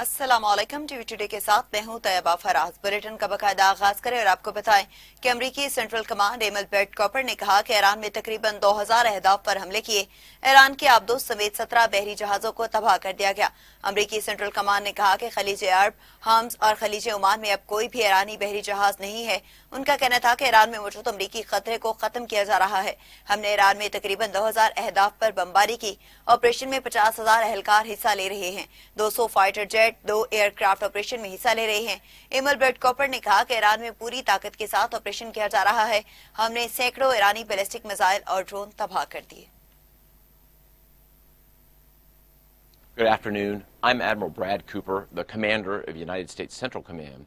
السلام علیکم T V today کے ساتھ میں ہوں طیبہ فراز۔ بلیٹن کا باقاعدہ آغاز کریں اور آپ کو بتائیں کہ امریکی سینٹرل کمانڈ ایمل بیٹ کاپر نے کہا کہ ایران میں تقریباً 2000 اہداف پر حملے کیے۔ ایران کے آبدوز سمیت 17 بحری جہازوں کو تباہ کر دیا گیا۔ امریکی سینٹرل کمانڈ نے کہا کہ خلیج عرب، حمز اور خلیج عمان میں اب کوئی بھی ایرانی بحری جہاز نہیں ہے۔ ان کا کہنا تھا کہ ایران میں موجود امریکی خطرے کو ختم کیا جا رہا ہے۔ ہم نے ایران میں تقریباً 2000 اہداف پر بمباری کی۔ آپریشن میں 50,000 اہلکار حصہ لے رہے ہیں۔ 200 fighter jet, 2 aircraft operation میں حصہ لے رہے ہیں۔ ایمل بیٹ کاپر نے کہا کہ ایران میں پوری طاقت کے ساتھ آپریشن کیا جا رہا ہے۔ ہم نے سینکڑوں ایرانی بیلسٹک میزائل اور ڈرون تباہ کر دیے۔ Good afternoon. I'm Admiral Brad Cooper, the commander of United States Central Command,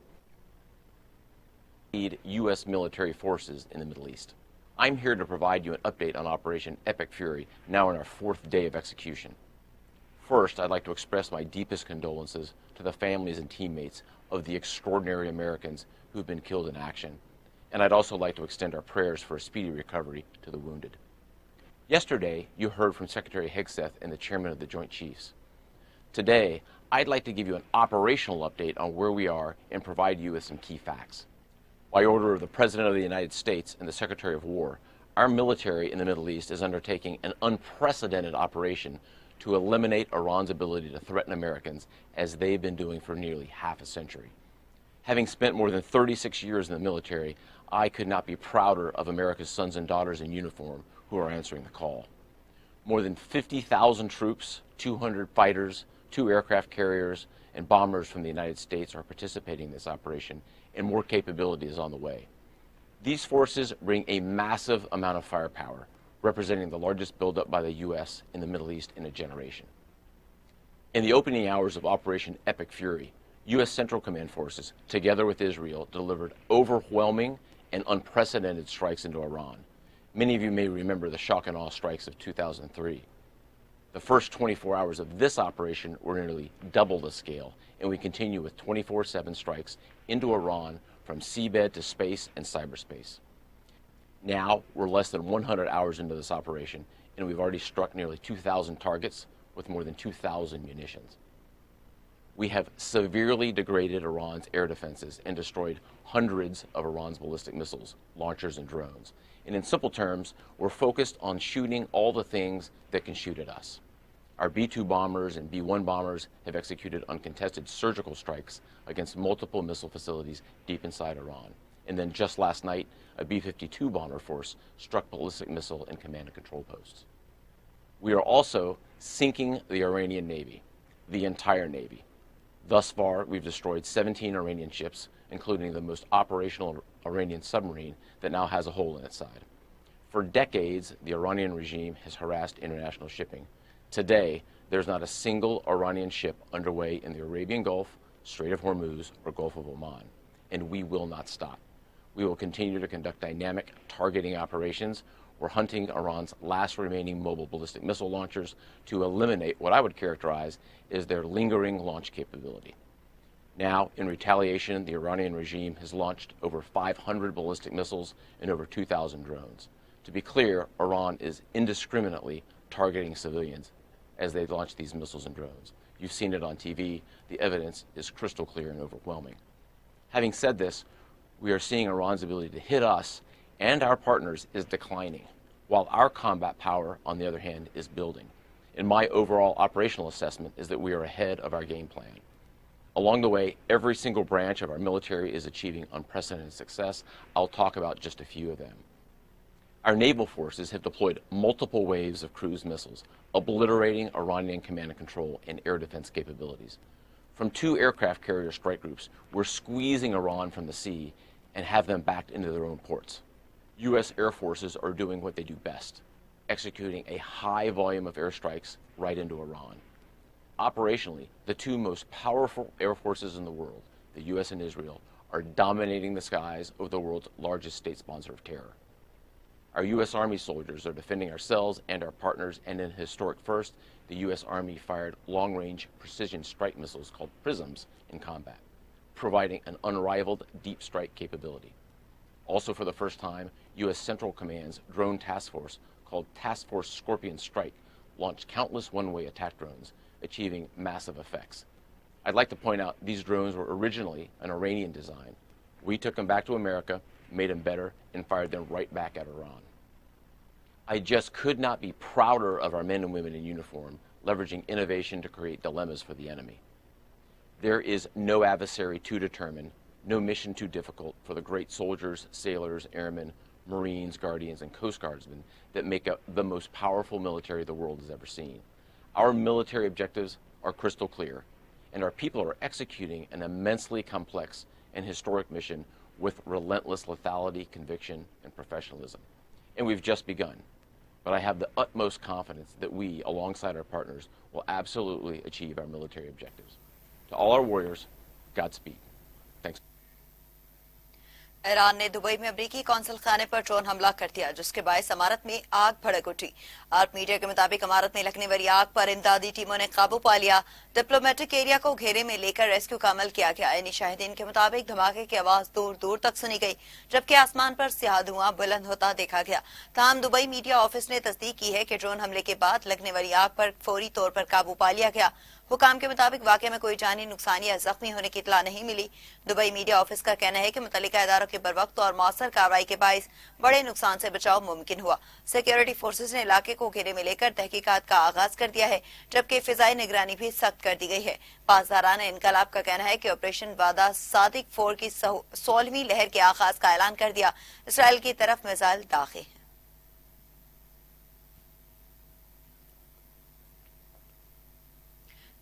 lead U.S. military forces in the Middle East. I'm here to provide you an update on Operation Epic Fury, now in our 4th day of execution. First, I'd like to express my deepest condolences to the families and teammates of the extraordinary Americans who've been killed in action, and I'd also like to extend our prayers for a speedy recovery to the wounded. Yesterday, you heard from Secretary Hegseth and the Chairman of the Joint Chiefs. Today, I'd like to give you an operational update on where we are and provide you with some key facts. By order of the President of the United States and the Secretary of War, our military in the Middle East is undertaking an unprecedented operation to eliminate Iran's ability to threaten Americans, as they've been doing for nearly half a century. Having spent more than 36 years in the military, I could not be prouder of America's sons and daughters in uniform who are answering the call. More than 50,000 troops, 200 fighters, 2 aircraft carriers, and bombers from the United States are participating in this operation, and more capability is on the way. These forces bring a massive amount of firepower, representing the largest buildup by the U.S. in the Middle East in a generation. In the opening hours of Operation Epic Fury, U.S. Central Command forces, together with Israel, delivered overwhelming and unprecedented strikes into Iran. Many of you may remember the shock and awe strikes of 2003. The first 24 hours of this operation were nearly double the scale, and we continue with 24/7 strikes into Iran from seabed to space and cyberspace. Now, we're less than 100 hours into this operation, and we've already struck nearly 2,000 targets with more than 2,000 munitions. We have severely degraded Iran's air defenses and destroyed hundreds of Iran's ballistic missiles, launchers, and drones. And in simple terms, we're focused on shooting all the things that can shoot at us. Our B-2 bombers and B-1 bombers have executed uncontested surgical strikes against multiple missile facilities deep inside Iran. And then just last night, a B-52 bomber force struck ballistic missile and command and control posts. We are also sinking the Iranian Navy, the entire Navy. Thus far, we've destroyed 17 Iranian ships, including the most operational Iranian submarine that now has a hole in its side. For decades, the Iranian regime has harassed international shipping. Today, there's not a single Iranian ship underway in the Arabian Gulf, Strait of Hormuz, or Gulf of Oman, and we will not stop. We will continue to conduct dynamic targeting operations. We're hunting Iran's last remaining mobile ballistic missile launchers to eliminate what I would characterize as their lingering launch capability. Now, in retaliation, the Iranian regime has launched over 500 ballistic missiles and over 2,000 drones. To be clear, Iran is indiscriminately targeting civilians as they launch these missiles and drones. You've seen it on TV. The evidence is crystal clear and overwhelming. Having said this, we are seeing Iran's ability to hit us and our partners is declining, while our combat power, on the other hand, is building. And my overall operational assessment is that we are ahead of our game plan. Along the way, every single branch of our military is achieving unprecedented success. I'll talk about just a few of them. Our naval forces have deployed multiple waves of cruise missiles, obliterating Iranian command and control and air defense capabilities. From 2 aircraft carrier strike groups, we're squeezing Iran from the sea and have them backed into their own ports. U.S. air forces are doing what they do best, executing a high volume of airstrikes right into Iran. Operationally, the 2 most powerful air forces in the world, the U.S. and Israel, are dominating the skies of the world's largest state sponsor of terror. Our U.S. Army soldiers are defending ourselves and our partners, and in a historic first, the U.S. Army fired long-range precision strike missiles called PrSMs in combat, providing an unrivaled deep strike capability. Also for the first time, U.S. Central Command's drone task force, called Task Force Scorpion Strike, launched countless one-way attack drones, achieving massive effects. I'd like to point out these drones were originally an Iranian design. We took them back to America, made them better, and fired them right back at Iran. I just could not be prouder of our men and women in uniform, leveraging innovation to create dilemmas for the enemy. There is no adversary too determined, no mission too difficult for the great soldiers, sailors, airmen, Marines, Guardians, and Coast Guardsmen that make up the most powerful military the world has ever seen. Our military objectives are crystal clear, and our people are executing an immensely complex and historic mission with relentless lethality, conviction, and professionalism. And we've just begun. But I have the utmost confidence that we, alongside our partners, will absolutely achieve our military objectives. To all our warriors, Godspeed. Thanks. Iran ने Dubai में अमरीकी council खाने पर drone हमला कर दिया, जिसके बायस इमारत में आग भड़क उठी। आर्ट मीडिया के मुताबिक इमारत में लगने वाली आग पर इमदादी टीमों ने काबू पा लिया। डिप्लोमेटिक एरिया को घेरे में लेकर रेस्क्यू का अमल किया गया। यानी शाहिदीन के मुताबिक धमाके की आवाज दूर दूर तक सुनी गई, जबकि आसमान पर स्याह धुआं बुलंद होता देखा गया। ताहम दुबई मीडिया ऑफिस ने तस्दीक की है कि ड्रोन हमले के बाद लगने वाली आग पर फौरी तौर पर काबू पा लिया गया। हुकाम के मुताबिक वाकये में कोई जानी नुकसान या जख्मी होने की इतला नहीं मिली। दुबई मीडिया ऑफिस का कहना है कि मुतल्लिका इदारों के बरवक्त और मौसर कार्रवाई के बायस बड़े नुकसान से बचाव मुमकिन हुआ। सिक्योरिटी फोर्सेज ने इलाके को घेरे में लेकर तहकीकात का आगाज कर दिया है, जबकि फिजाई निगरानी भी सख्त कर दी गई है। पासदारान इनकलाब का कहना है कि ऑपरेशन वादा सादिक 4 की 16वीं लहर के आगाज का ऐलान कर दिया। इसराइल की तरफ मिसाइल दागे हैं।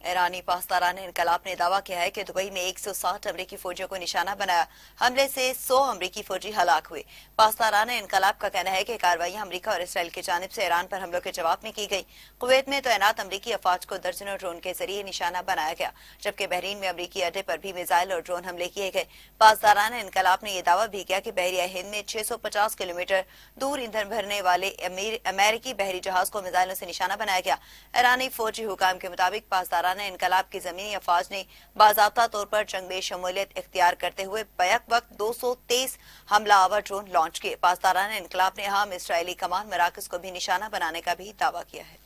ईरानी पासदारान इनकलाब ने दावा किया है कि दुबई में 160 अमरीकी फौजियों को निशाना बनाया। हमले से 100 अमरीकी फौजी हलाक हुए। पासदारान इनकलाब का कहना है कि कार्रवाइयां अमरीका और इसराइल की जानिब से ईरान पर हमलों के जवाब में की गई। कुवैत में तैनात अमरीकी अफवाज को दर्जनों ड्रोन के जरिए निशाना बनाया गया, जबकि बहरीन में अमरीकी अड्डे पर भी मिसाइल और ड्रोन हमले किए गए। पासदारान इनकलाब ने यह दावा भी किया कि बहरिया हिंद में 650 किलोमीटर दूर ईंधन भरने वाले अमेरिकी बहरी जहाज को मिसाइलों से निशाना बनाया गया। ईरानी फौजी हुकाम के मुताबिक पासदारान इनकलाब की जमीनी अफवाज ने बाज़ाब्ता तौर पर जंग में शमूलियत इख्तियार करते हुए बैक वक्त 223 हमला आवर ड्रोन लॉन्च किए। पासदारान इनकलाब ने अहम इसराइली कमान मराकज को भी निशाना बनाने का भी दावा किया है।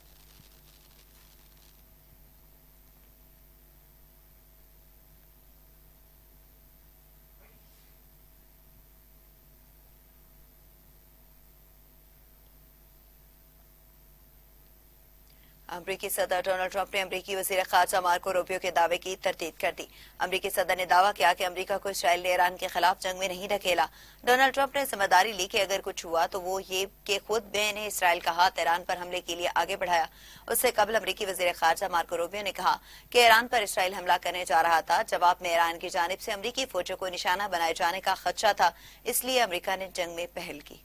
अमरीकी सदर डोनाल्ड ट्रंप ने अमरीकी वजीर खारजा मार्को रूबियो के दावे की तरदीद कर दी। अमरीकी सदर ने दावा किया कि अमरीका को इसराइल ने ईरान के खिलाफ जंग में नहीं ढकेला। डोनाल्ड ट्रंप ने जिम्मेदारी ली कि अगर कुछ हुआ तो वो ये कि खुद ने इसराइल का हाथ ईरान पर हमले के लिए आगे बढ़ाया। उससे कबल अमरीकी वजीर खारजा मार्को रूबियो ने कहा कि ईरान पर इसराइल हमला करने जा रहा था। जवाब में ईरान की जानिब से अमरीकी फौजों को निशाना बनाए जाने का खदशा था, इसलिए अमरीका ने जंग में पहल की।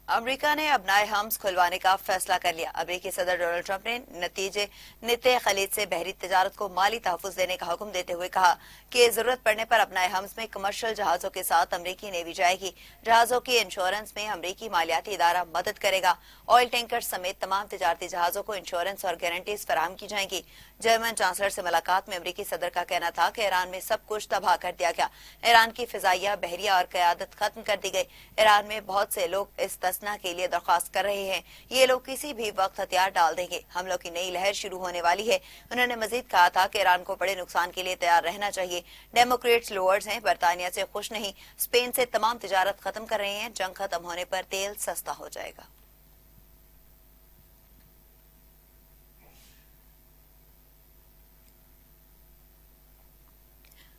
अमेरिका ने अपनाए हम्स खुलवाने का फैसला कर लिया। अमेरिकी सदर डोनाल्ड ट्रंप ने नित्य खलीज से बहरी तजारत को माली तहफ़्फ़ुज़ देने का हुक्म देते हुए कहा कि जरूरत पड़ने पर अपनाए हम्स में कमर्शियल जहाजों के साथ अमेरिकी नेवी जाएगी। जहाजों की इंश्योरेंस में अमेरिकी मालियाती इदारा मदद करेगा। ऑयल टैंकर समेत तमाम तिजारती जहाजों को इंश्योरेंस और गारंटीज फराहम की जाएंगी। जर्मन चांसलर से मुलाकात में अमेरिकी सदर का कहना था कि ईरान में सब कुछ तबाह कर दिया गया। ईरान की फिजाइया, बहरिया और क़यादत खत्म कर दी गई। ईरान में बहुत से लोग इस तसना के लिए दरख्वास्त कर रहे हैं। ये लोग किसी भी वक्त हथियार डाल देंगे। हमलों की नई लहर शुरू होने वाली है। उन्होंने मजीद कहा था कि ईरान को बड़े नुकसान के लिए तैयार रहना चाहिए। डेमोक्रेट्स लोअर्स हैं, बरतानिया से खुश नहीं, स्पेन से तमाम तिजारत खत्म कर रहे हैं। जंग खत्म होने पर तेल सस्ता हो जाएगा।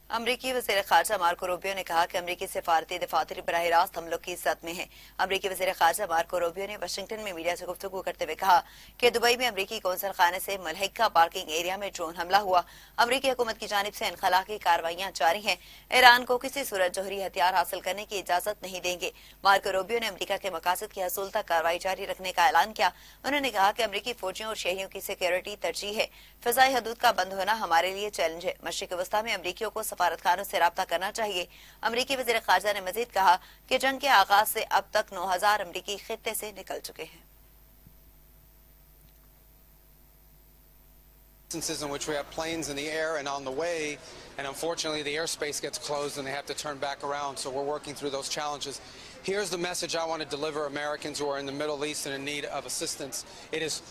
अमरीकी वज़ीर ख़ारजा मार्को रूबियो ने कहा कि अमरीकी सिफारती दफातर बराह रास्त हमलों की जद में है। अमरीकी वज़ीर ख़ारजा मार्को रूबियो ने वाशिंगटन में मीडिया से गुफ्तगू करते हुए कहा कि दुबई में अमरीकी कौंसल खाने से मलहिका पार्किंग एरिया में ड्रोन हमला हुआ। अमरीकी हुकूमत की जानिब से इनखला की कार्रवाइयां जारी हैं। ईरान को किसी सूरत जौहरी हथियार हासिल करने की इजाजत नहीं देंगे। मार्को रूबियो ने अमरीका के मकासद की हसूल तक कार्रवाई जारी रखने का ऐलान किया। उन्होंने कहा कि अमरीकी फौजियों और शहरियों की सिक्योरिटी तरजीह है। फिजाई हदूद का बंद होना हमारे लिए चैलेंज है। मशरिक वस्ता में अमरीकियों को सफारतखानों से राब्ता करना चाहिए। अमरीकी वज़ीर ख़ारजा ने मजीद कहा कि जंग के आगाज से अब तक 9000 अमरीकी खित्ते से निकल चुके हैं। In which we have planes in the air and on the way, and unfortunately the airspace gets closed and they have to turn back around, so we're working through those challenges. Here's the message I want to deliver Americans who are in the Middle East and in need of assistance. It is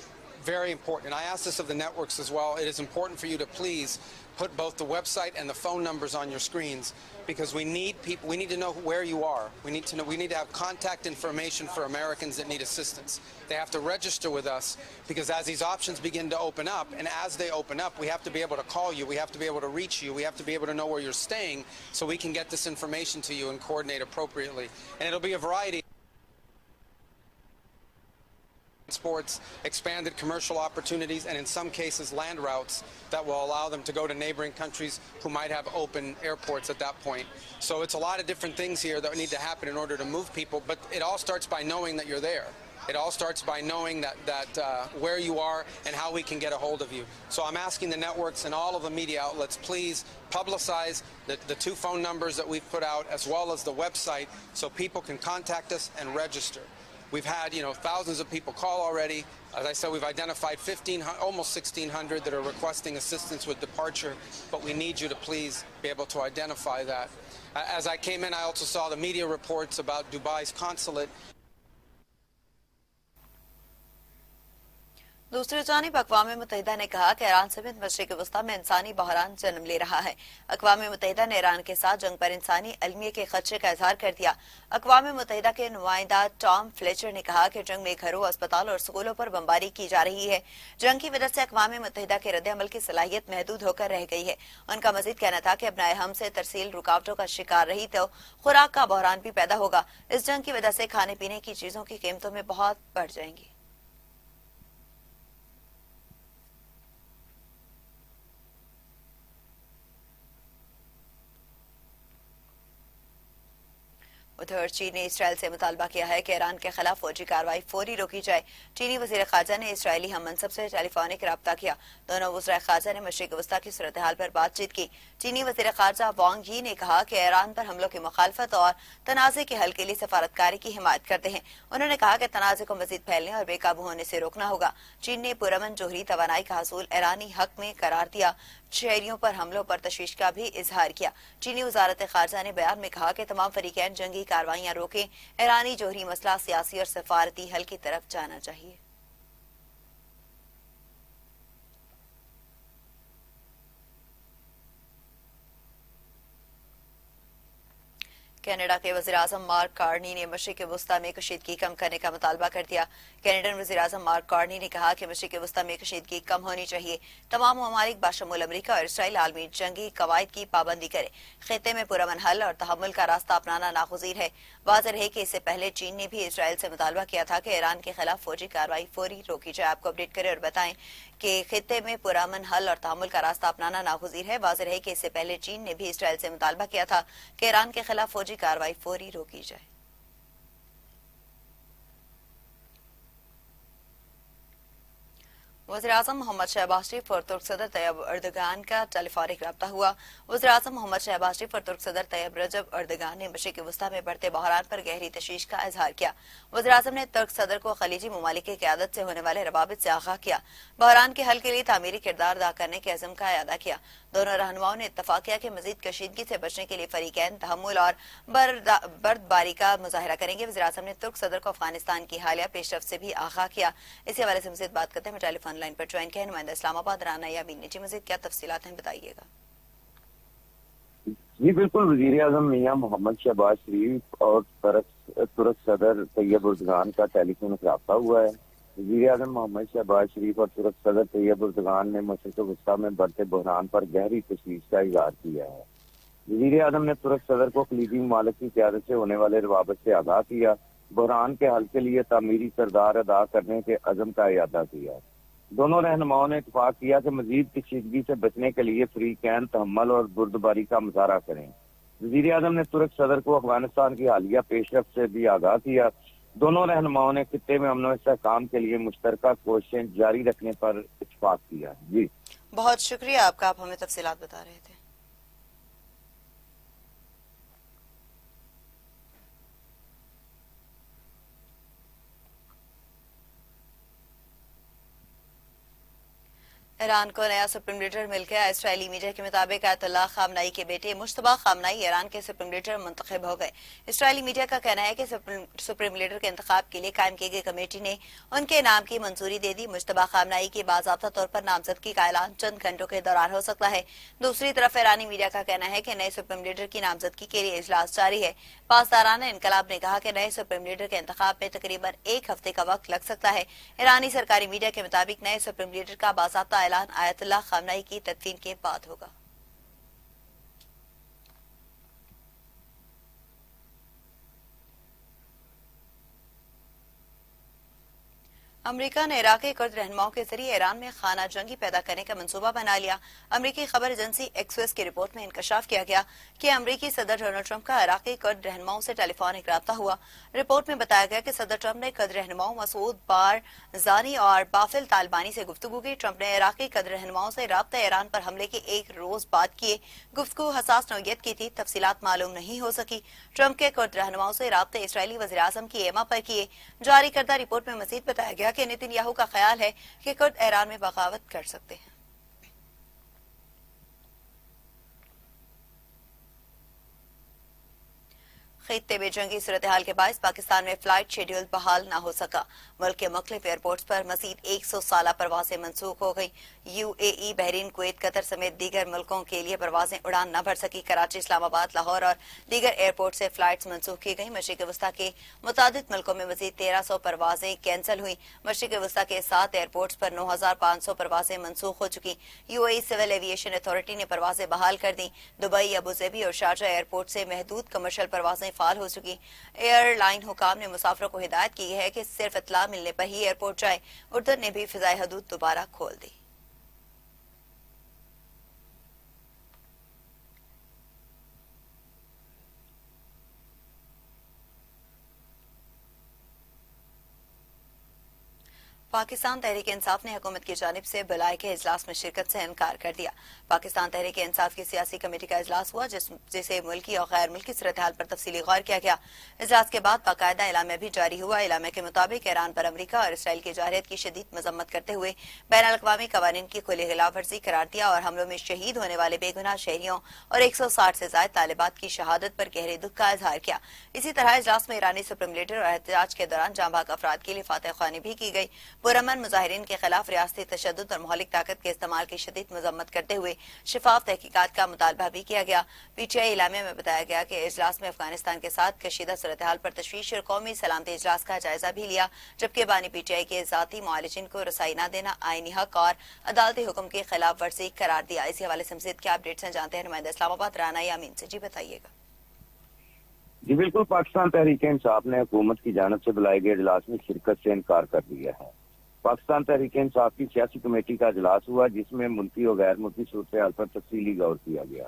very important, and I ask this of the networks as well. It is important for you to please put both the website and the phone numbers on your screens, because we need people. We need to know where you are. We need to know. We need to have contact information for Americans that need assistance. They have to register with us, because as these options begin to open up, and as they open up, we have to be able to call you. We have to be able to reach you. We have to be able to know where you're staying, so we can get this information to you and coordinate appropriately. And it'll be a variety. Sports, expanded commercial opportunities, and in some cases land routes that will allow them to go to neighboring countries who might have open airports at that point. So it's a lot of different things here that need to happen in order to move people, but it all starts by knowing that you're there. It all starts by knowing that where you are and how we can get a hold of you. So I'm asking the networks and all of the media outlets, please publicize the two phone numbers that we've put out, as well as the website, so people can contact us and register. We've had, thousands of people call already. As I said, we've identified almost 1,600 that are requesting assistance with departure, but we need you to please be able to identify that. As I came in, I also saw the media reports about Dubai's consulate. दूसरी जानिब अक़वाम मुत्तहिदा ने कहा कि Iran समेत मशरिक़ वस्ता में इंसानी बहरान जन्म ले रहा है। अक़वाम मुत्तहिदा ने ईरान के साथ जंग पर इंसानी अलमिये के खदशे का इजहार कर दिया। अक़वाम मुत्तहिदा के नुमाइंदा टॉम फ्लेचर ने कहा कि जंग में घरों, अस्पताल और स्कूलों पर बमबारी की जा रही है। जंग की वजह से अक़वाम मुत्तहिदा के रद्द-ए-अमल की सलाहियत महदूद होकर रह गई है। उनका मजीद कहना था कि अपनाए हम से तरसील रुकावटों का शिकार रही तो खुराक का बहरान भी पैदा होगा। इस जंग की वजह से खाने पीने की चीजों की कीमतों में बहुत बढ़ जाएंगी। उधर चीन ने इसराइल से मुतालबा किया है कि ईरान के खिलाफ फौजी कार्रवाई फौरी रोकी जाए। चीनी वजीर खारजा ने इसराइली हम मनसब से टेलीफोनिक राब्ता किया। दोनों वज़ीर खारजा ने मशरिक़ वस्ता की सूरत हाल पर बातचीत की। चीनी वजीर खारजा वांग यी ने कहा कि ईरान पर हमलों की मुखालफत और तनाज़े के हल के लिए सफारतकारी की हिमायत करते हैं। उन्होंने कहा कि तनाज़े को मजीद फैलने और बेकाबू होने से रोकना होगा। चीन ने पुरअमन जोहरी तवानाई का हसूल ईरानी हक में करार दिया। शहरियों पर हमलों पर तशवीश का भी इजहार किया। चीनी वजारत खारजा ने बयान में कहा कि तमाम फरीकैन जंगी कार्रवाइयां रोकें। ईरानी जोहरी मसला सियासी और सफारती हल की तरफ जाना चाहिए। कनाडा के वज़ीर-ए-आज़म मार्क कार्नी ने मशरिक़ वस्ता में कशीदगी कम करने का मुतालबा कर दिया। कैनेडियन वज़ीर-ए-आज़म मार्क कार्नी ने कहा कि मशरिक़ वस्ता में कशीदगी कम होनी चाहिए। तमाम ममालिक बाशमूल अमरीका और इसराइल आलमी जंगी कवायद की पाबंदी करे। खित्ते में पुरअमन हल और तहम्मुल का रास्ता अपनाना नागुज़ीर है। वाज़ेह है कि इससे पहले चीन ने भी इसराइल से मुतालबा किया था कि ईरान के खिलाफ फौजी कार्रवाई फौरी रोकी जाए। आपको अपडेट करें और बताएं कि खित्ते में पुरअमन हल और तहम्मुल का रास्ता अपनाना नागुज़ीर है। वाज़ेह है कि इससे पहले चीन ने भी इसराइल से मुतालबा किया था कि ईरान के खिलाफ फौजी कार्रवाई फौरी रोकी जाए। वज़ीर-ए-आज़म मोहम्मद शहबाज शरीफ और तुर्क सदर तैयब अर्दगान का टेलीफोनिक राब्ता हुआ। वज़ीर-ए-आज़म मोहम्मद शहबाज शरीफ और तुर्क सदर तैयब रजब अर्दगान ने मशरिक़ वस्ता में बढ़ते बहरान पर गहरी तशवीश का इजहार किया। वज़ीर-ए-आज़म ने तुर्क सदर को खलीजी ममालिक की क़यादत से होने वाले रवाबित से आगाह किया। बहरान के हल के लिए तामीरी किरदार अदा करने के अज़म का अदा किया। दोनों रहनुमाओं ने इत्तफाक किया कि मज़ीद कशीदगी से बचने के लिए फरीकैन तहम्मुल और बर्दबारी का मुजाहरा करेंगे। वज़ीर-ए-आज़म ने तुर्क सदर को अफगानिस्तान की हालिया पेशरफ से भी आगाह किया। इसी हवाले से मज़ीद बात करते हैं टेलीफोन लाइन पर ज्वाइन किया नुमाइंदा इस्लामाबाद राना यामीन ने। जी मज़ीद क्या तफसीलात हैं बताइएगा। जी बिल्कुल, वज़ीर-ए-आज़म मियां मोहम्मद शहबाज शरीफ और तुर्क सदर तैयब अर्दगान का टेलीफोनिक राब्ता हुआ है। वज़ीर-ए-आज़म मोहम्मद शहबाज शरीफ और तुर्क सदर तैयब अर्दगान ने मशरिक़ वस्ता में बढ़ते बहरान पर गहरी तशवीश का इज़हार किया है। वज़ीर-ए-आज़म ने तुर्क सदर को खलीजी ममालिक की क़यादत से होने वाले रवाबित से आगाह किया। बहरान के हल के लिए तामीरी किरदार अदा करने के अज़म का इयादा किया। दोनों रहनुमाओं ने इत्तफाक किया कि मजीद कशीदगी से बचने के लिए फरीकैन तहम्मुल और बुर्दबारी का मुजाहरा करें। वज़ीर-ए-आज़म ने तुर्क सदर को अफगानिस्तान की हालिया पेशरफ से भी आगाह किया। दोनों रहनुमाओं ने खित्ते में अमन व इस्तेहकाम के लिए मुश्तरका कोशिशें जारी रखने पर इत्तफाक किया। जी बहुत शुक्रिया आपका, आप हमें तफसीलात बता रहे थे। ایران کو نیا سپریم لیڈر مل گیا۔ اسرائیلی میڈیا کے مطابق آیت اللہ خامنئی کے بیٹے مجتبی خامنئی ایران کے سپریم لیڈر منتخب ہو گئے۔ اسرائیلی میڈیا کا کہنا ہے کہ سپریم لیڈر کے انتخاب کے لیے قائم کی گئی کمیٹی نے ان کے نام کی منظوری دے دی۔ مجتبی خامنئی کی باضابطہ طور پر نامزدگی کا اعلان چند گھنٹوں کے دوران ہو سکتا ہے۔ دوسری طرف ایرانی میڈیا کا کہنا ہے کہ نئے سپریم لیڈر کی نامزدگی کے لیے اجلاس جاری ہے۔ پاسداران انقلاب نے کہا کہ نئے سپریم لیڈر کے انتخاب میں تقریباً ایک ہفتے کا وقت لگ سکتا ہے۔ ایرانی سرکاری میڈیا کے مطابق نئے سپریم لیڈر کا باضابطہ اعلان آیت اللہ خامنئی کی تدفین کے بعد ہوگا۔ امریکہ نے عراقی کرد رہنماؤں کے ذریعے ایران میں خانہ جنگی پیدا کرنے کا منصوبہ بنا لیا۔ امریکی خبر ایجنسی ایکسیس کی رپورٹ میں انکشاف کیا گیا کہ امریکی صدر ڈونلڈ ٹرمپ کا عراقی کرد رہنماؤں سے ٹیلی فونک رابطہ ہوا۔ رپورٹ میں بتایا گیا کہ صدر ٹرمپ نے کرد رہنماؤں مسعود بارزانی اور بافل طالبانی سے گفتگو کی۔ ٹرمپ نے عراقی کرد رہنماؤں سے رابطہ ایران پر حملے کے ایک روز بعد کیے۔ گفتگو حساس نوعیت کی تھی، تفصیلات معلوم نہیں ہو سکی۔ ٹرمپ کے کرد رہنماؤں سے رابطے اسرائیلی وزیراعظم کی ایما پر کیے۔ جاری کردہ رپورٹ میں مزید بتایا گیا کہ نیتن یاہو کا خیال ہے کہ کرد ایران میں بغاوت کر سکتے ہیں۔ خطے میں جنگی صورتحال کے باعث پاکستان میں فلائٹ شیڈول بحال نہ ہو سکا۔ ملک کے مختلف ایئرپورٹس پر مزید 100 سالہ پروازیں منسوخ ہو گئی۔ U A E, Bahrain, Kuwait, Qatar سمیت دیگر ملکوں کے لیے پروازیں اڑان نہ بھر سکی۔ کراچی، اسلام آباد، لاہور اور دیگر ایئرپورٹ سے فلائٹس منسوخ کی گئیں۔ مشرق وسطیٰ کے متعدد ملکوں میں مزید 1300 پروازیں کینسل ہوئیں۔ مشرق وسطیٰ کے 7 ایئرپورٹس پر 9500 پروازیں منسوخ ہو چکی۔ U A E civil aviation authority نے پروازیں بحال کر دیں۔ دبئی، ابوظہبی اور شارجہ ایئرپورٹ سے محدود کمرشل پروازیں فعال ہو چکی۔ ایئر لائن حکام نے مسافروں کو ہدایت کی ہے کہ صرف اطلاع ملنے پر ہی ایئرپورٹ جائے۔ اردن نے بھی فضائی حدود دوبارہ کھول دی۔ پاکستان تحریک انصاف نے حکومت کی جانب سے بلائے کے اجلاس میں شرکت سے انکار کر دیا۔ پاکستان تحریک انصاف کی سیاسی کمیٹی کا اجلاس ہوا جسے ملکی اور غیر ملکی صورتحال پر تفصیلی غور کیا گیا۔ اجلاس کے بعد باقاعدہ اعلامیہ بھی جاری ہوا۔ اعلامیہ کے مطابق ایران پر امریکہ اور اسرائیل کی جارحیت کی شدید مذمت کرتے ہوئے بین الاقوامی قوانین کی کھلی خلاف ورزی قرار دیا اور حملوں میں شہید ہونے والے بے گناہ شہریوں اور 160 سے زائد طالبات کی شہادت پر گہرے دکھ کا اظہار کیا۔ اسی طرح اجلاس میں ایرانی سپریم لیڈر اور احتجاج کے دوران جاں بحق افراد کے لیے فاتح خوانی بھی کی گئی۔ پرامن مظاہرین کے خلاف ریاستی تشدد اور مہلک طاقت کے استعمال کی شدید مذمت کرتے ہوئے شفاف تحقیقات کا مطالبہ بھی کیا گیا۔ پی ٹی آئی اعلامیہ میں بتایا گیا کہ اجلاس میں افغانستان کے ساتھ کشیدہ صورتحال پر تشویش اور قومی سلامتی اجلاس کا جائزہ بھی لیا، جبکہ بانی پی ٹی آئی کے ذاتی معالجین کو رسائی نہ دینا آئینی حق اور عدالتی حکم کی خلاف ورزی قرار دیا۔ اسی حوالے سے مزید کیا اپڈیٹس ہیں جانتے ہیں نمائندہ اسلام آباد رانا یامین سے۔ جی بتائیے گا۔ جی بالکل، پاکستان تحریک انصاف نے حکومت کی جانب سے بلائے گئے اجلاس میں شرکت سے انکار کر دیا ہے۔ پاکستان تحریک انصاف کی سیاسی کمیٹی کا اجلاس ہوا جس میں ملکی اور غیر ملکی صورتحال پر تفصیلی غور کیا گیا۔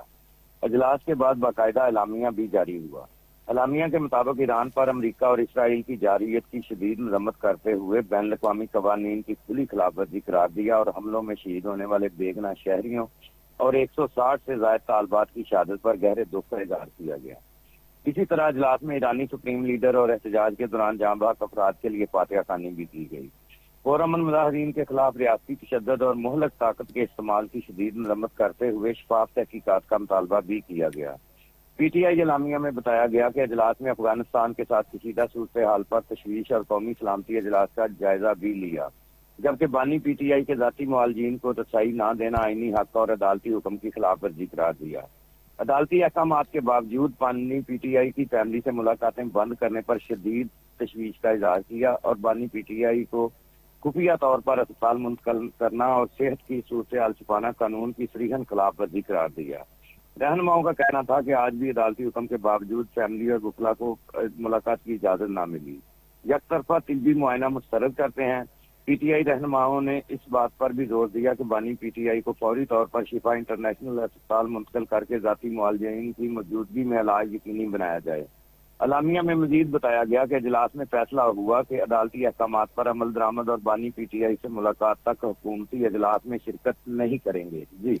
اجلاس کے بعد باقاعدہ اعلامیہ بھی جاری ہوا۔ اعلامیہ کے مطابق ایران پر امریکہ اور اسرائیل کی جارحیت کی شدید مذمت کرتے ہوئے بین الاقوامی قوانین کی کھلی خلاف ورزی قرار دیا اور حملوں میں شہید ہونے والے بے گناہ شہریوں اور 160 سے زائد طالبات کی شہادت پر گہرے دکھ کا اظہار کیا گیا۔ اسی طرح اجلاس میں ایرانی سپریم لیڈر اور احتجاج کے دوران جاں بحق افراد کے لیے فاتحہ خوانی بھی کی گئی۔ پرامن مظاہرین کے خلاف ریاستی تشدد اور مہلک طاقت کے استعمال کی شدید مذمت کرتے ہوئے شفاف تحقیقات کا مطالبہ بھی کیا گیا۔ پی ٹی آئی اعلامیہ میں بتایا گیا کہ اجلاس میں افغانستان کے ساتھ کشیدہ صورتحال پر تشویش اور قومی سلامتی اجلاس کا جائزہ بھی لیا، جبکہ بانی پی ٹی آئی کے ذاتی معالجین کو رسائی نہ دینا آئینی حق اور عدالتی حکم کی خلاف ورزی قرار دیا۔ عدالتی احکامات کے باوجود بانی پی ٹی آئی کی فیملی سے ملاقاتیں بند کرنے پر شدید تشویش کا اظہار کیا اور بانی پی ٹی آئی کو خفیہ طور پر اسپتال منتقل کرنا اور صحت کی صورتحال چھپانا قانون کی صریحاً خلاف ورزی قرار دیا۔ رہنماؤں کا کہنا تھا کہ آج بھی عدالتی حکم کے باوجود فیملی اور وکلا کو ملاقات کی اجازت نہ ملی۔ یک طرفہ طبی معائنہ مسترد کرتے ہیں۔ پی ٹی آئی رہنماؤں نے اس بات پر بھی زور دیا کہ بانی پی ٹی آئی کو فوری طور پر شفا انٹرنیشنل اسپتال منتقل کر کے ذاتی معالجین کی موجودگی میں علاج یقینی بنایا جائے۔ اعلامیہ میں مزید بتایا گیا کہ اجلاس میں فیصلہ ہوا کہ عدالتی احکامات پر عمل درآمد اور بانی پی ٹی آئی سے ملاقات تک حکومتی اجلاس میں شرکت نہیں کریں گے۔ جی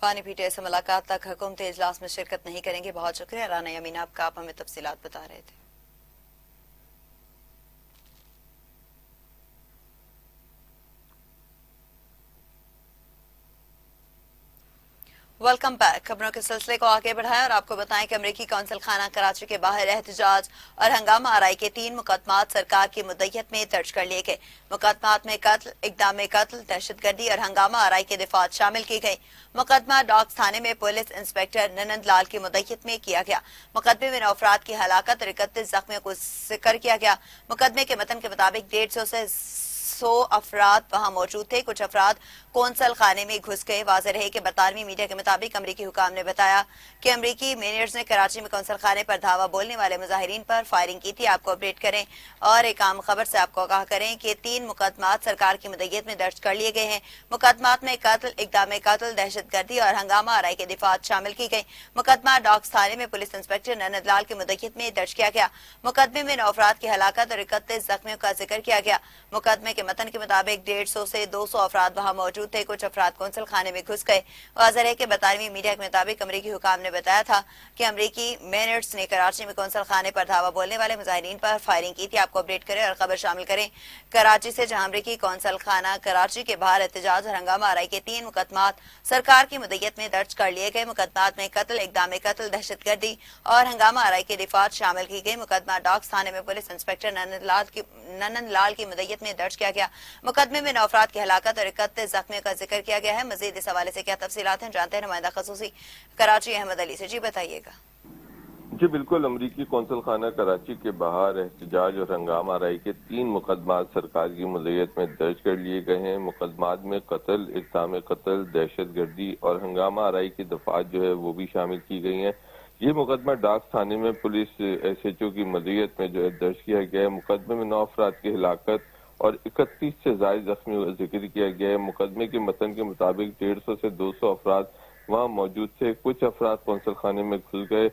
بانی پی ٹی آئی سے ملاقات تک حکومتی اجلاس میں شرکت نہیں کریں گے۔ بہت شکریہ رانا یامین، آپ ہمیں تفصیلات بتا رہے تھے۔ Welcome back. खबरों के सिलसिले को आगे बढ़ाएं और आपको बताएं कि अमरीकी कौंसल खाना कराची के बाहर एहतजाज और हंगामा आराई के 3 मुकदमात सरकार की मुद्दत में दर्ज कर लिए गए। मुकदमात में कत्ल, इक़दाम कत्ल, दहशतगर्दी और हंगामा आराई के दिफात शामिल की गई। मुकदमा डॉक्स थाने में पुलिस इंस्पेक्टर ननंद लाल की मुद्दत में किया गया। मुकदमे में 9 अफराद की हलाकत और 31 जख्मियों को जिक्र किया गया। मुकदमे के मतन के मुताबिक 150 से 100 अफराद वहां मौजूद थे। कुछ अफराद कौंसल खाने में घुस गए। वाज़ेह रहे कि बरतानवी मीडिया के मुताबिक अमरीकी हुकाम ने बताया कि अमरीकी मेयर्स ने कराची में कौंसल खाने पर धावा बोलने वाले मुजाहिरीन पर फायरिंग की थी। आपको अपडेट करें और एक आम खबर से आपको आगाह करें कि 3 मुकदमात सरकार की मुद्दत में दर्ज कर लिए गए हैं। मुकदमात में कत्ल, इक़दाम कत्ल, दहशतगर्दी और हंगामा आराई के दिफात शामिल की गई। मुकदमा डॉक्स थाने में पुलिस इंस्पेक्टर ननंद लाल की मुद्दत में दर्ज किया गया। मुकदमे में 9 अफराद की हलाकत और 31 जख्मियों का जिक्र किया गया। मुकदमे के मतन के मुताबिक 150 से 200 अफराद वहां मौजूद थे। कुछ अफराद कौंसल खाने में घुस गए। वाज़ेह है कि बरतानवी मीडिया के मुताबिक अमरीकी हुकाम ने बताया था कि अमरीकी मेयर्स ने कराची में कौंसल खाने पर धावा बोलने वाले मुजाहिरीन पर फायरिंग की थी। आपको अपडेट करें और खबर शामिल करें कराची से, जहां अमरीकी कौंसल खाना कराची के बाहर एहतजाज और हंगामा आराई के 3 मुकदमात सरकार की मुद्दत में दर्ज कर लिए गए। मुकदमात में कत्ल, इक़दाम कत्ल, दहशतगर्दी और हंगामा आराई के दिफात शामिल की गई। मुकदमा डॉक्स थाने में पुलिस इंस्पेक्टर ननंद लाल की मुद्दत में दर्ज किया गया। मुकदमे में 9 अफराद की हलाकत और 31 जख्मियों का जिक्र किया गया है। मजीद इस हवाले से क्या तफसीलात हैं, जानते हैं नुमाइंदा खसूसी कराची अहमद अली से। जी बताइएगा। जी बिल्कुल, अमरीकी कौंसल खाना कराची के बाहर एहतजाज और हंगामा आराई के 3 मुकदमात सरकार की मुद्दत में दर्ज कर लिए गए हैं। मुकदमात में कत्ल, इक़दाम कत्ल, दहशतगर्दी और हंगामा आराई की दफात जो है वो भी शामिल की गई हैं। ये मुकदमा डाक थाने में पुलिस SHO की मुद्दत में जो है दर्ज किया गया है। मुकदमे में 9 अफराद की हिलाकत और 31 से ज्यादा जख्मियों का जिक्र किया गया है। मुकदमे के मतन के मुताबिक 150 से 200 अफराद वहाँ मौजूद थे। कुछ अफराद कौंसल खाने में घुस गए।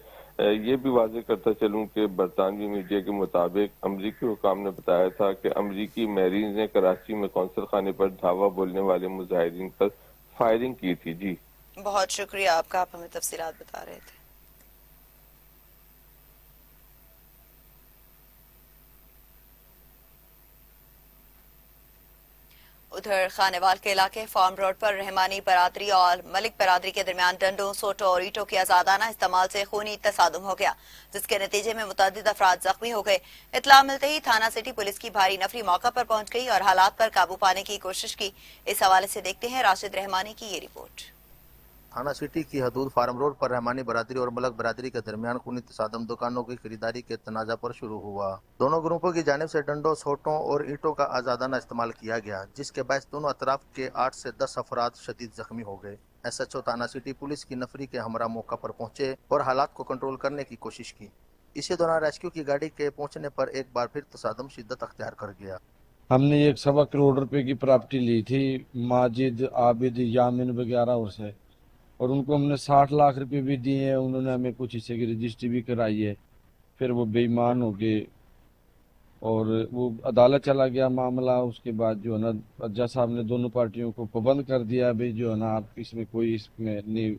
ये भी वाज़ेह करता चलूं कि बरतानवी मीडिया के मुताबिक अमरीकी हुकाम ने बताया था कि अमरीकी मेरीन ने कराची में कौंसल खाने पर धावा बोलने वाले मुजाहिरीन पर फायरिंग की थी। जी बहुत शुक्रिया आपका, आप हमें तफसीलात बता रहे थे। उधर खानेवाल के इलाके फार्म रोड पर रहमानी बरादरी और मलिक बरादरी के दरमियान डंडों, सोटों और ईंटों के आजादाना इस्तेमाल से खूनी तसादुम हो गया, जिसके नतीजे में मुतअद्दिद अफराद जख्मी हो गए। इत्तला मिलते ही थाना सिटी पुलिस की भारी नफरी मौका पर पहुंच गई और हालात पर काबू पाने की कोशिश की। इस हवाले से देखते हैं राशिद रहमानी की ये रिपोर्ट। थाना सिटी की हदूद फार्म रोड पर रहमानी बरादरी और मलक बरादरी के दरमियान खूनी तसादम दुकानों की खरीदारी के तनाजा पर शुरू हुआ। दोनों ग्रुपों की जानिब से डंडों, सोटों और ईंटों का आजादाना इस्तेमाल किया गया, जिसके बायस दोनों अतराफ के 8 से 10 अफराद शदीद जख्मी हो गए। SHO थाना सिटी पुलिस की नफरी के हमरा मौका पर पहुंचे और हालात को कंट्रोल करने की कोशिश की। इसी दौरान रेस्क्यू की गाड़ी के पहुंचने पर एक बार फिर तसादम शिद्दत अख्तियार कर गया। हमने 1.25 करोड़ रुपए की प्रॉपर्टी ली थी माजिद, आबिद, यामिन वगैरह और से, और उनको हमने 60 लाख रुपए भी दिए हैं। उन्होंने हमें कुछ हिस्से की रजिस्ट्री भी कराई है। फिर वो बेईमान हो गए और वो अदालत चला गया मामला। उसके बाद जो है ना जज साहब ने दोनों पार्टियों को पाबंद कर दिया, भाई जो है ना आप इसमें कोई इसमें नहीं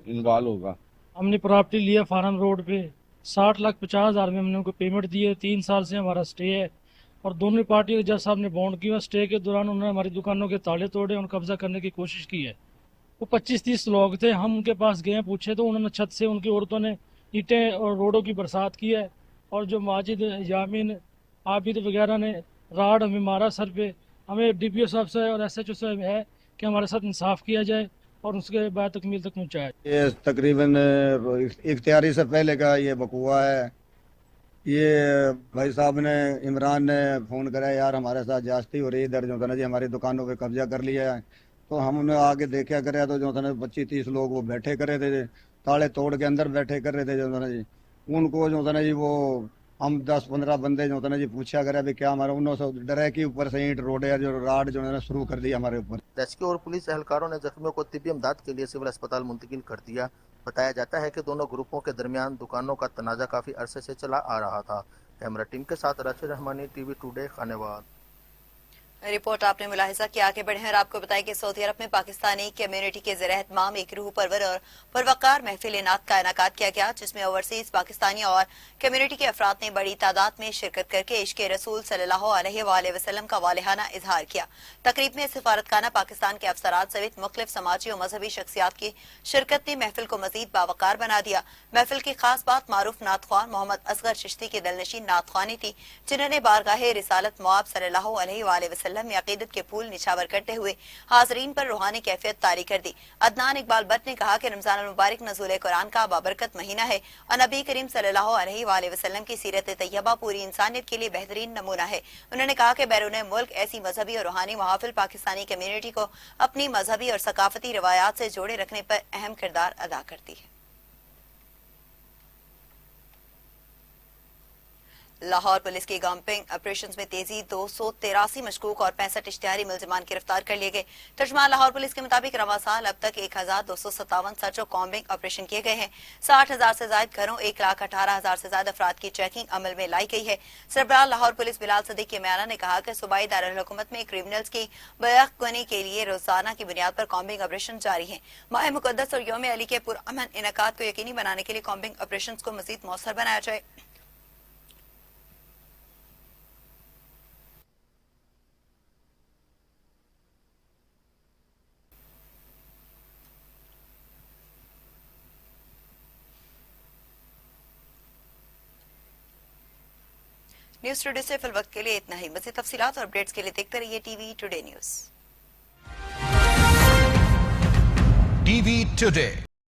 इन्वॉल्व होगा। हमने प्रॉपर्टी लिया फार्म रोड पे, 60,50,000 में हमने उनको पेमेंट दी है। 3 साल से हमारा स्टे है और दोनों पार्टियों के जज साहब ने बॉन्ड किया। स्टे के दौरान उन्होंने हमारी दुकानों के ताले तोड़े और कब्जा करने की कोशिश की है। वो 25-30 लोग थे। हम उनके पास गए, पूछे तो उन्होंने छत से उनकी औरतों ने ईंटें और रोडों की बरसात की है और जो माजिद, यामिन, आबिद वगैरह ने राड हमें मारा सर पे। हमें DPO साहब से और SHO से है कि हमारे साथ इंसाफ किया जाए और उसके बाद तकमील तक पहुँचाए। ये तकरीबन इख्तियारी से पहले का ये बकुआ है। ये भाई साहब ने, इमरान ने फ़ोन करा, यार हमारे साथ ज्यादती हो रही है, इधर जो था ना जी हमारी दुकानों पे कब्जा कर लिया है। तो हमने आगे देखा करे तो जो था ना 25-30 लोग वो बैठे करे थे, ताले तोड़ के अंदर बैठे कर रहे थे जो था ना जी। उनको जो था ना जी वो हम 10-15 बंदे जो था ना जी पूछा करे अभी क्या हमारा, उन्होंने डरे के ऊपर से ईंट रोडे जो राड जो है ना शुरू कर दिया हमारे ऊपर। रेस्क्यू और पुलिस एहलकारों ने जख्मियों को तिब्बी इमदाद के लिए सिविल अस्पताल मुंतकिल कर दिया। बताया जाता है कि दोनों ग्रुपों के दरमियान दुकानों का तनाजा काफी अरसे से चला आ रहा था। कैमरा टीम के साथ Rashid Rahmani, TV today, Khanewal. Report आपने मुलाहिजा किया। आगे बढ़े और आपको बताएं कि सऊदी अरब में पाकिस्तानी कम्युनिटी के ज़ेर एहतमाम एक रूह परवर और पुरवकार महफिल इनात का इनाकात किया गया, जिसमें ओवरसीज पाकिस्तानी और कम्युनिटी के अफराद ने बड़ी तादाद में शिरकत करके इश्क़ रसूल सल्लल्लाहु अलैहि वसल्लम का वालिहाना इजहार किया। तकरीब में सफारतखाना पाकिस्तान के अफसरात समेत मुख्तलिफ समाजी और मजहबी शख्सियात की शिरकत ने महफिल को मजीद बावकार बना दिया। महफिल की खास बात मारूफ नातख्वान मोहम्मद असगर चिश्ती की दिलनशीन नातख्वानी थी, जिन्होंने बारगाहे रिसालत मुआब सल्लल्लाहु अलैहि वसल्लम में अकीदत के फूल निछावर करते हुए हाजरीन पर रूहानी कैफियत तारी कर दी। अदनान इकबाल भट्ट ने कहा कि रमजान मुबारक नज़ूल कुरान का बाबरकत महीना है और नबी करीम सल्लल्लाहु अलैहि वसल्लम की सीरत तैयबा पूरी इंसानियत के लिए बेहतरीन नमूना है। उन्होंने कहा कि बैरून मुल्क ऐसी मजहबी और रूहानी महाफिल पाकिस्तानी कम्युनिटी को अपनी मजहबी और सकाफती रवायात से जोड़े रखने पर अहम किरदार अदा करती है। लाहौर पुलिस की गैंगपिंग ऑपरेशंस में तेजी, 283 मशकूक और 65 इश्तिहारी मुलजमान गिरफ्तार कर लिए गए। तर्जुमान लाहौर पुलिस के मुताबिक रवा साल अब तक 1257 सर्च और कॉम्बिंग ऑपरेशन किए गए हैं। 60,000 से ज्यादा घरों, 1,18,000 से ज्यादा अफराद की चेकिंग अमल में लाई गई है। सरबराह लाहौर पुलिस बिलाल सदीक म्याना ने कहा कि सूबाई दारुल हुकूमत में क्रिमिनल्स की बयानी के लिए रोजाना की बुनियाद पर कॉम्बिंग ऑपरेशन जारी है। माह मुकद्दस और यौम अली के पुरअमन इनकात को यकीनी बनाने के लिए कॉम्बिंग ऑपरेशन को मजीद मौसर बनाया जाए। न्यूज स्टूडियो से फिल वक्त के लिए इतना ही। मज़ीद तफसीलात और अपडेट्स के लिए देखते रहिए TV today news. TV today